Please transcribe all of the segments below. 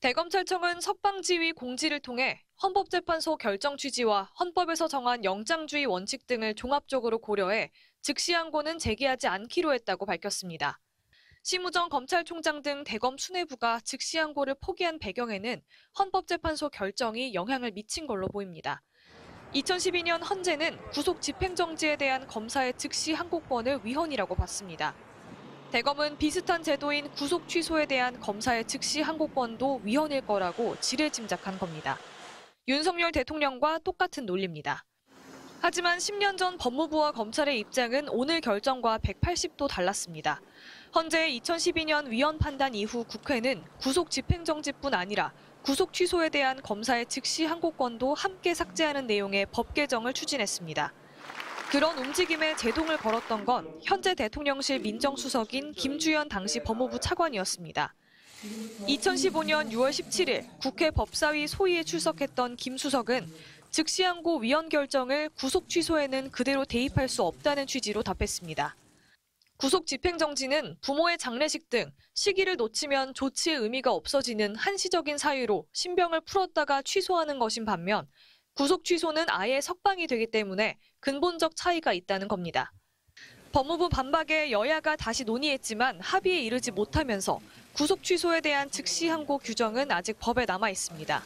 대검찰청은 석방지휘 공지를 통해 헌법재판소 결정 취지와 헌법에서 정한 영장주의 원칙 등을 종합적으로 고려해 즉시 항고는 제기하지 않기로 했다고 밝혔습니다. 심우정 검찰총장 등 대검 수뇌부가 즉시 항고를 포기한 배경에는 헌법재판소 결정이 영향을 미친 걸로 보입니다. 2012년 헌재는 구속 집행정지에 대한 검사의 즉시 항고권을 위헌이라고 봤습니다. 대검은 비슷한 제도인 구속 취소에 대한 검사의 즉시 항고권도 위헌일 거라고 지레짐작한 겁니다. 윤석열 대통령과 똑같은 논리입니다. 하지만 10년 전 법무부와 검찰의 입장은 오늘 결정과 180도 달랐습니다. 헌재의 2012년 위헌 판단 이후 국회는 구속 집행정지뿐 아니라 구속 취소에 대한 검사의 즉시 항고권도 함께 삭제하는 내용의 법 개정을 추진했습니다. 그런 움직임에 제동을 걸었던 건 현재 대통령실 민정수석인 김주현 당시 법무부 차관이었습니다. 2015년 6월 17일 국회 법사위 소위에 출석했던 김 수석은 즉시 항고 위헌 결정을 구속 취소에는 그대로 대입할 수 없다는 취지로 답했습니다. 구속 집행정지는 부모의 장례식 등 시기를 놓치면 조치의 의미가 없어지는 한시적인 사유로 신병을 풀었다가 취소하는 것인 반면 구속 취소는 아예 석방이 되기 때문에 근본적 차이가 있다는 겁니다. 법무부 반박에 여야가 다시 논의했지만 합의에 이르지 못하면서 구속 취소에 대한 즉시 항고 규정은 아직 법에 남아 있습니다.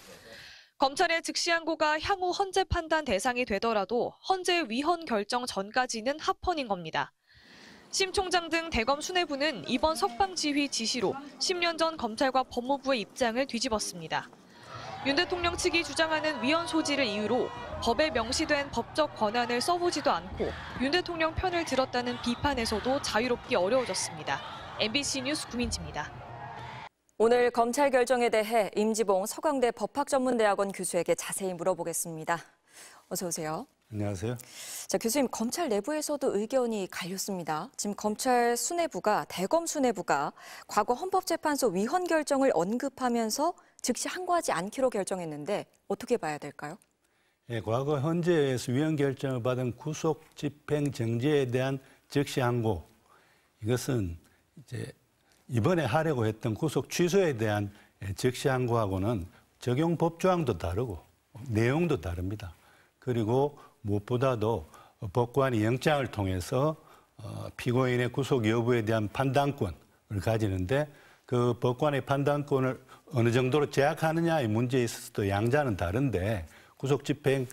검찰의 즉시 항고가 향후 헌재 판단 대상이 되더라도 헌재 위헌 결정 전까지는 합헌인 겁니다. 심 총장 등 대검 수뇌부는 이번 석방 지휘 지시로 10년 전 검찰과 법무부의 입장을 뒤집었습니다. 윤 대통령 측이 주장하는 위헌 소지를 이유로 법에 명시된 법적 권한을 써보지도 않고 윤 대통령 편을 들었다는 비판에서도 자유롭기 어려워졌습니다. MBC 뉴스 구민지입니다. 오늘 검찰 결정에 대해 임지봉 서강대 법학전문대학원 교수에게 자세히 물어보겠습니다. 어서 오세요. 안녕하세요. 자, 교수님, 검찰 내부에서도 의견이 갈렸습니다. 지금 검찰 수뇌부가, 대검 수뇌부가 과거 헌법재판소 위헌 결정을 언급하면서 즉시 항고하지 않기로 결정했는데 어떻게 봐야 될까요? 예, 과거 헌재에서 위헌 결정을 받은 구속 집행 정지에 대한 즉시 항고, 이것은 이제 이번에 하려고 했던 구속 취소에 대한 즉시 항고하고는 적용 법조항도 다르고 내용도 다릅니다. 그리고 무엇보다도 법관이 영장을 통해서 피고인의 구속 여부에 대한 판단권을 가지는데 그 법관의 판단권을 어느 정도로 제약하느냐의 문제에 있어서도 양자는 다른데 구속 집행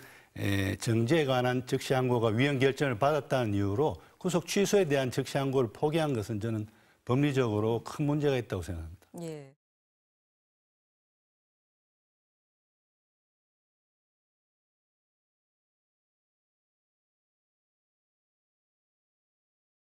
정지에 관한 즉시 항고가 위헌 결정을 받았다는 이유로 구속 취소에 대한 즉시 항고를 포기한 것은 저는 법리적으로 큰 문제가 있다고 생각합니다. 예.